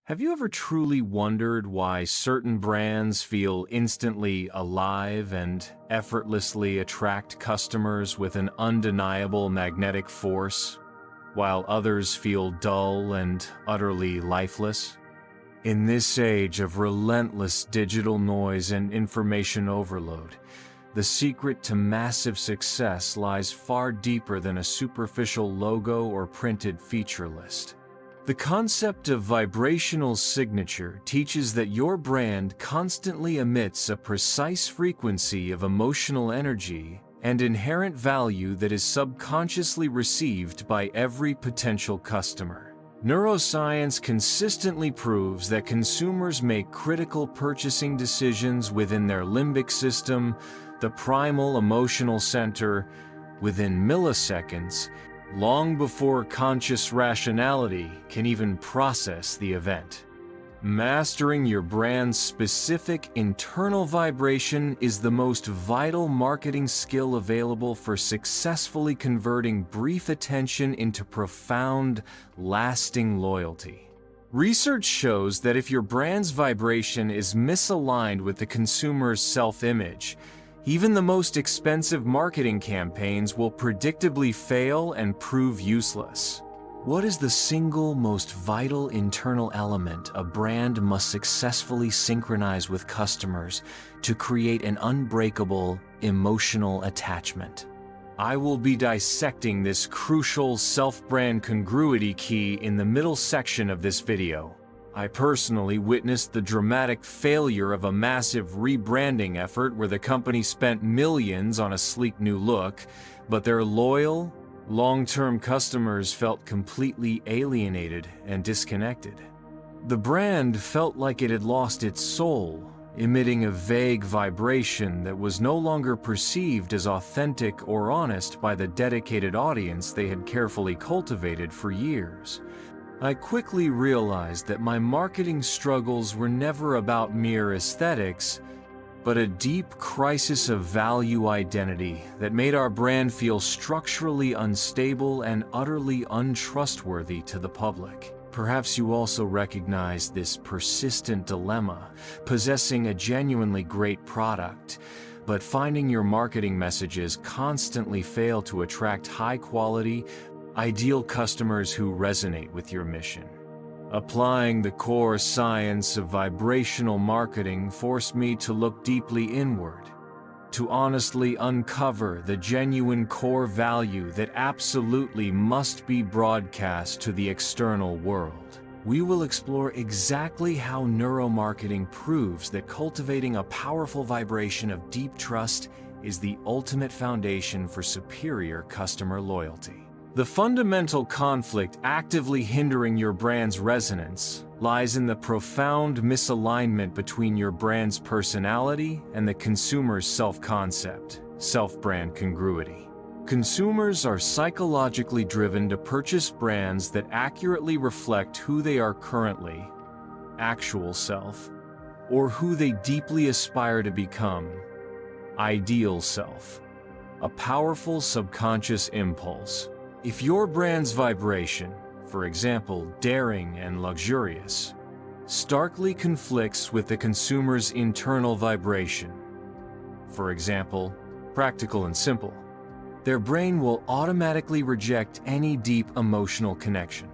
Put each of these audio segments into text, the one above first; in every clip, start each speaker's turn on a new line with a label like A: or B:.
A: Have you ever truly wondered why certain brands feel instantly alive and effortlessly attract customers with an undeniable magnetic force, while others feel dull and utterly lifeless? In this age of relentless digital noise and information overload, the secret to massive success lies far deeper than a superficial logo or printed feature list. The concept of vibrational signature teaches that your brand constantly emits a precise frequency of emotional energy and inherent value that is subconsciously received by every potential customer. Neuroscience consistently proves that consumers make critical purchasing decisions within their limbic system, the primal emotional center, within milliseconds, long before conscious rationality can even process the event. Mastering your brand's specific internal vibration is the most vital marketing skill available for successfully converting brief attention into profound, lasting loyalty. Research shows that if your brand's vibration is misaligned with the consumer's self-image, even the most expensive marketing campaigns will predictably fail and prove useless. What is the single most vital internal element a brand must successfully synchronize with customers to create an unbreakable emotional attachment? I will be dissecting this crucial self-brand congruity key in the middle section of this video. I personally witnessed the dramatic failure of a massive rebranding effort where the company spent millions on a sleek new look, but their loyal, long-term customers felt completely alienated and disconnected. The brand felt like it had lost its soul, emitting a vague vibration that was no longer perceived as authentic or honest by the dedicated audience they had carefully cultivated for years. I quickly realized that my marketing struggles were never about mere aesthetics, but a deep crisis of value identity that made our brand feel structurally unstable and utterly untrustworthy to the public. Perhaps you also recognize this persistent dilemma, possessing a genuinely great product, but finding your marketing messages constantly fail to attract high-quality, ideal customers who resonate with your mission. Applying the core science of vibrational marketing forced me to look deeply inward, to honestly uncover the genuine core value that absolutely must be broadcast to the external world. We will explore exactly how neuromarketing proves that cultivating a powerful vibration of deep trust is the ultimate foundation for superior customer loyalty. The fundamental conflict actively hindering your brand's resonance lies in the profound misalignment between your brand's personality and the consumer's self-concept, self-brand congruity. Consumers are psychologically driven to purchase brands that accurately reflect who they are currently, actual self, or who they deeply aspire to become, ideal self. A powerful subconscious impulse. If your brand's vibration, for example, daring and luxurious, starkly conflicts with the consumer's internal vibration, for example, practical and simple, their brain will automatically reject any deep emotional connection.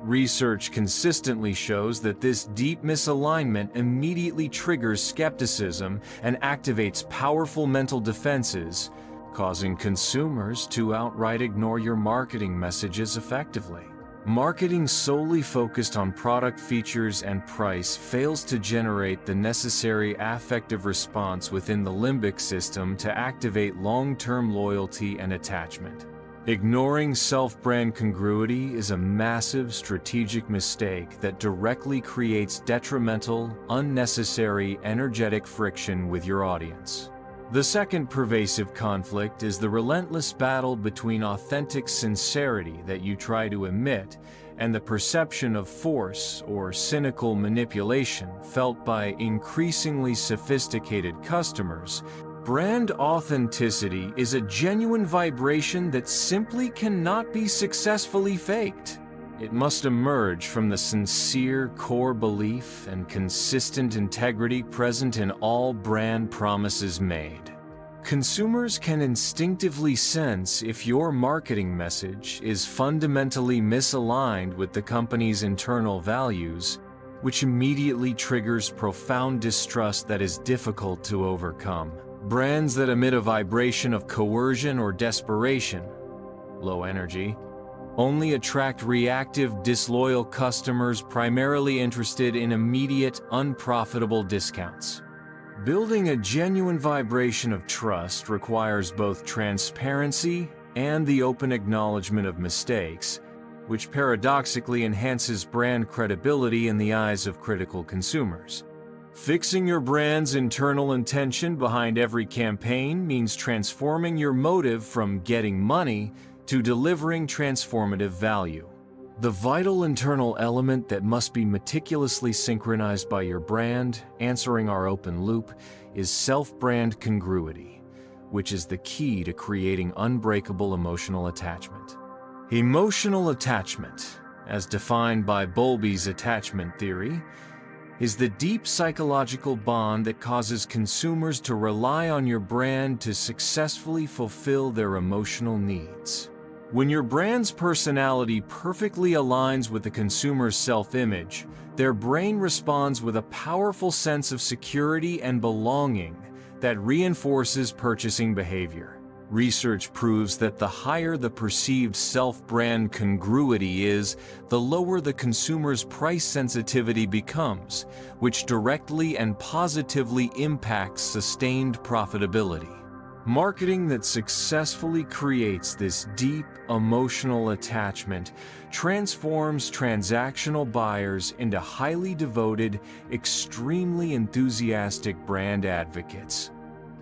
A: Research consistently shows that this deep misalignment immediately triggers skepticism and activates powerful mental defenses, causing consumers to outright ignore your marketing messages effectively. Marketing solely focused on product features and price fails to generate the necessary affective response within the limbic system to activate long-term loyalty and attachment. Ignoring self-brand congruity is a massive strategic mistake that directly creates detrimental, unnecessary, energetic friction with your audience. The second pervasive conflict is the relentless battle between authentic sincerity that you try to emit and the perception of force or cynical manipulation felt by increasingly sophisticated customers. Brand authenticity is a genuine vibration that simply cannot be successfully faked. It must emerge from the sincere core belief and consistent integrity present in all brand promises made. Consumers can instinctively sense if your marketing message is fundamentally misaligned with the company's internal values, which immediately triggers profound distrust that is difficult to overcome. Brands that emit a vibration of coercion or desperation, low energy, only attract reactive, disloyal customers primarily interested in immediate, unprofitable discounts. Building a genuine vibration of trust requires both transparency and the open acknowledgement of mistakes, which paradoxically enhances brand credibility in the eyes of critical consumers. Fixing your brand's internal intention behind every campaign means transforming your motive from getting money to delivering transformative value. The vital internal element that must be meticulously synchronized by your brand, answering our open loop, is self-brand congruity, which is the key to creating unbreakable emotional attachment. Emotional attachment, as defined by Bowlby's attachment theory, is the deep psychological bond that causes consumers to rely on your brand to successfully fulfill their emotional needs. When your brand's personality perfectly aligns with the consumer's self-image, their brain responds with a powerful sense of security and belonging that reinforces purchasing behavior. Research proves that the higher the perceived self-brand congruity is, the lower the consumer's price sensitivity becomes, which directly and positively impacts sustained profitability. Marketing that successfully creates this deep emotional attachment transforms transactional buyers into highly devoted, extremely enthusiastic brand advocates.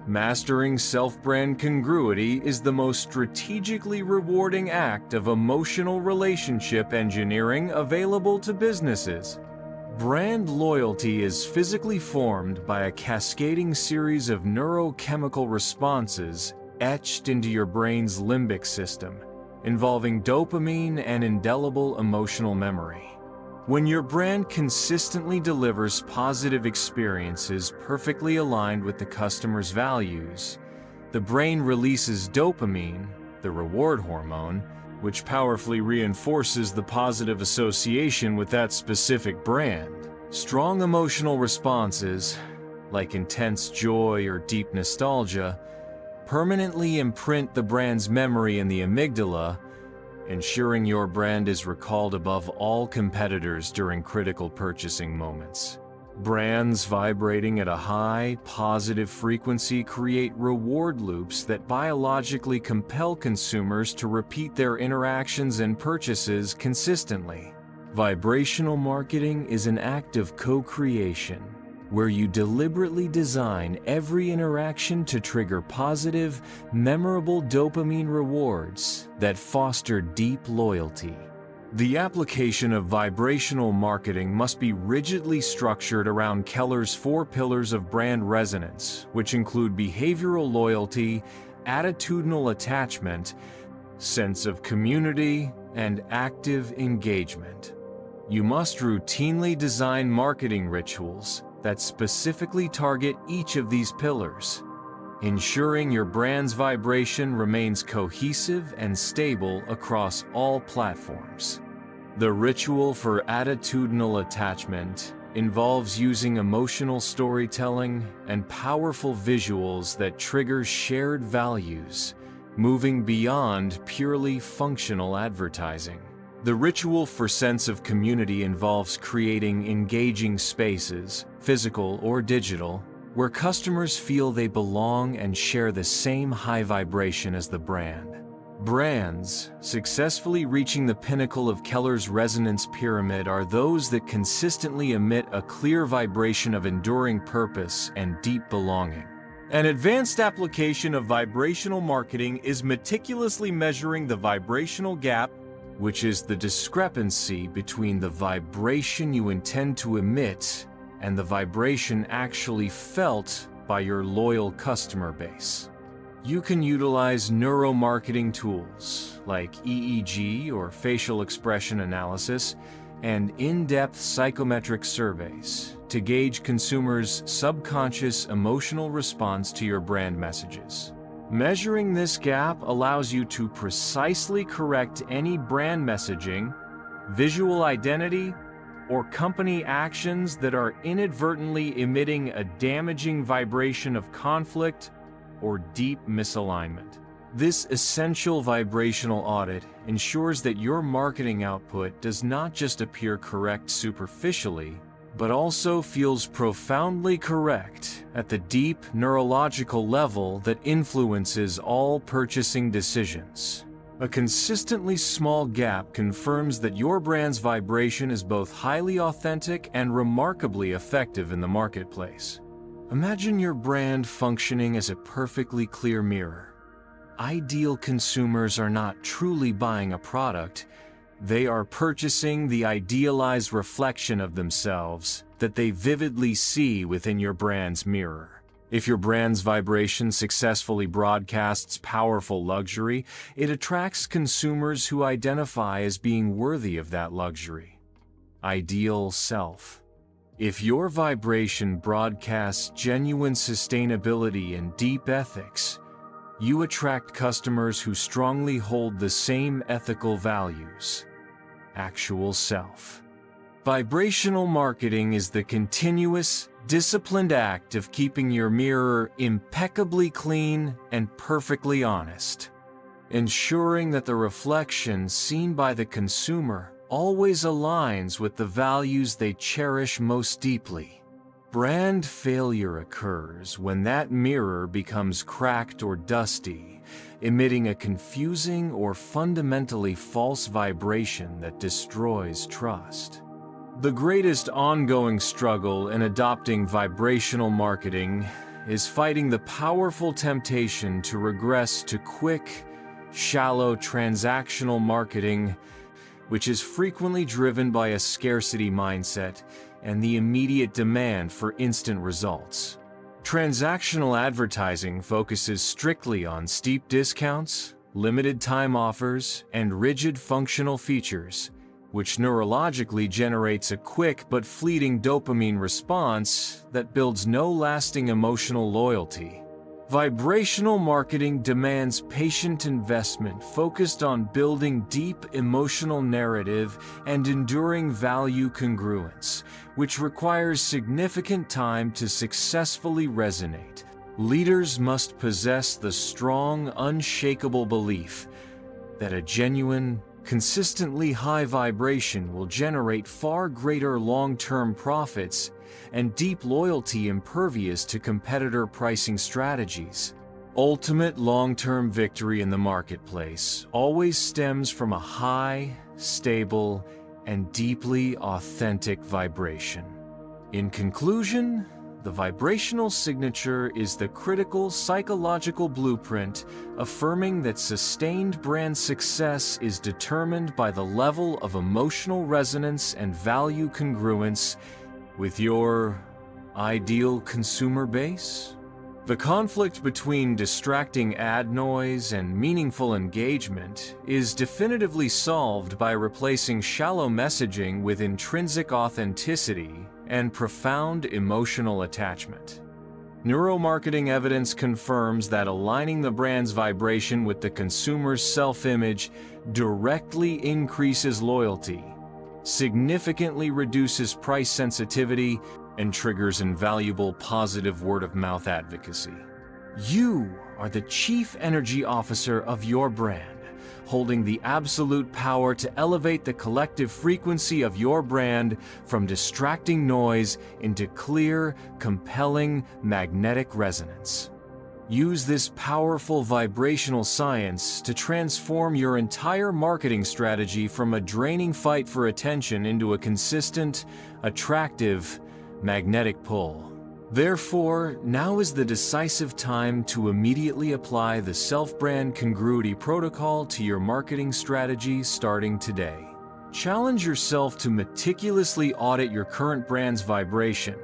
A: Mastering self-brand congruity is the most strategically rewarding act of emotional relationship engineering available to businesses. Brand loyalty is physically formed by a cascading series of neurochemical responses etched into your brain's limbic system, involving dopamine and indelible emotional memory. When your brand consistently delivers positive experiences perfectly aligned with the customer's values, the brain releases dopamine, the reward hormone, which powerfully reinforces the positive association with that specific brand. Strong emotional responses, like intense joy or deep nostalgia, permanently imprint the brand's memory in the amygdala, ensuring your brand is recalled above all competitors during critical purchasing moments. Brands vibrating at a high, positive frequency create reward loops that biologically compel consumers to repeat their interactions and purchases consistently. Vibrational marketing is an act of co-creation, where you deliberately design every interaction to trigger positive, memorable dopamine rewards that foster deep loyalty. The application of vibrational marketing must be rigidly structured around Keller's 4 pillars of brand resonance, which include behavioral loyalty, attitudinal attachment, sense of community, and active engagement. You must routinely design marketing rituals that specifically target each of these pillars, ensuring your brand's vibration remains cohesive and stable across all platforms. The ritual for attitudinal attachment involves using emotional storytelling and powerful visuals that trigger shared values, moving beyond purely functional advertising. The ritual for sense of community involves creating engaging spaces, physical or digital, where customers feel they belong and share the same high vibration as the brand. Brands successfully reaching the pinnacle of Keller's resonance pyramid are those that consistently emit a clear vibration of enduring purpose and deep belonging. An advanced application of vibrational marketing is meticulously measuring the vibrational gap, which is the discrepancy between the vibration you intend to emit and the vibration actually felt by your loyal customer base. You can utilize neuromarketing tools like EEG or facial expression analysis and in-depth psychometric surveys to gauge consumers' subconscious emotional response to your brand messages. Measuring this gap allows you to precisely correct any brand messaging, visual identity, or company actions that are inadvertently emitting a damaging vibration of conflict or deep misalignment. This essential vibrational audit ensures that your marketing output does not just appear correct superficially, but also feels profoundly correct at the deep neurological level that influences all purchasing decisions. A consistently small gap confirms that your brand's vibration is both highly authentic and remarkably effective in the marketplace. Imagine your brand functioning as a perfectly clear mirror. Ideal consumers are not truly buying a product, they are purchasing the idealized reflection of themselves that they vividly see within your brand's mirror. If your brand's vibration successfully broadcasts powerful luxury, it attracts consumers who identify as being worthy of that luxury. Ideal self. If your vibration broadcasts genuine sustainability and deep ethics, you attract customers who strongly hold the same ethical values. Actual self. Vibrational marketing is the continuous, disciplined act of keeping your mirror impeccably clean and perfectly honest, ensuring that the reflection seen by the consumer always aligns with the values they cherish most deeply. Brand failure occurs when that mirror becomes cracked or dusty, emitting a confusing or fundamentally false vibration that destroys trust. The greatest ongoing struggle in adopting vibrational marketing is fighting the powerful temptation to regress to quick, shallow transactional marketing, which is frequently driven by a scarcity mindset and the immediate demand for instant results. Transactional advertising focuses strictly on steep discounts, limited time offers, and rigid functional features, which neurologically generates a quick but fleeting dopamine response that builds no lasting emotional loyalty. Vibrational marketing demands patient investment focused on building deep emotional narrative and enduring value congruence, which requires significant time to successfully resonate. Leaders must possess the strong, unshakable belief that a genuine, consistently high vibration will generate far greater long-term profits and deep loyalty impervious to competitor pricing strategies. Ultimate long-term victory in the marketplace always stems from a high, stable, and deeply authentic vibration. In conclusion, the vibrational signature is the critical psychological blueprint affirming that sustained brand success is determined by the level of emotional resonance and value congruence with your ideal consumer base. The conflict between distracting ad noise and meaningful engagement is definitively solved by replacing shallow messaging with intrinsic authenticity and profound emotional attachment. Neuromarketing evidence confirms that aligning the brand's vibration with the consumer's self-image directly increases loyalty, significantly reduces price sensitivity, and triggers invaluable positive word-of-mouth advocacy. You are the chief energy officer of your brand, holding the absolute power to elevate the collective frequency of your brand from distracting noise into clear, compelling, magnetic resonance. Use this powerful vibrational science to transform your entire marketing strategy from a draining fight for attention into a consistent, attractive, magnetic pull. Therefore, now is the decisive time to immediately apply the self-brand congruity protocol to your marketing strategy starting today. Challenge yourself to meticulously audit your current brand's vibration,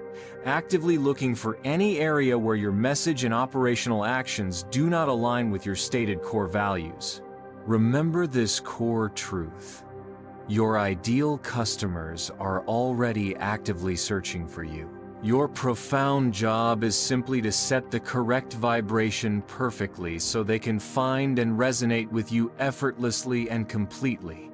A: actively looking for any area where your message and operational actions do not align with your stated core values. Remember this core truth: your ideal customers are already actively searching for you. Your profound job is simply to set the correct vibration perfectly so they can find and resonate with you effortlessly and completely.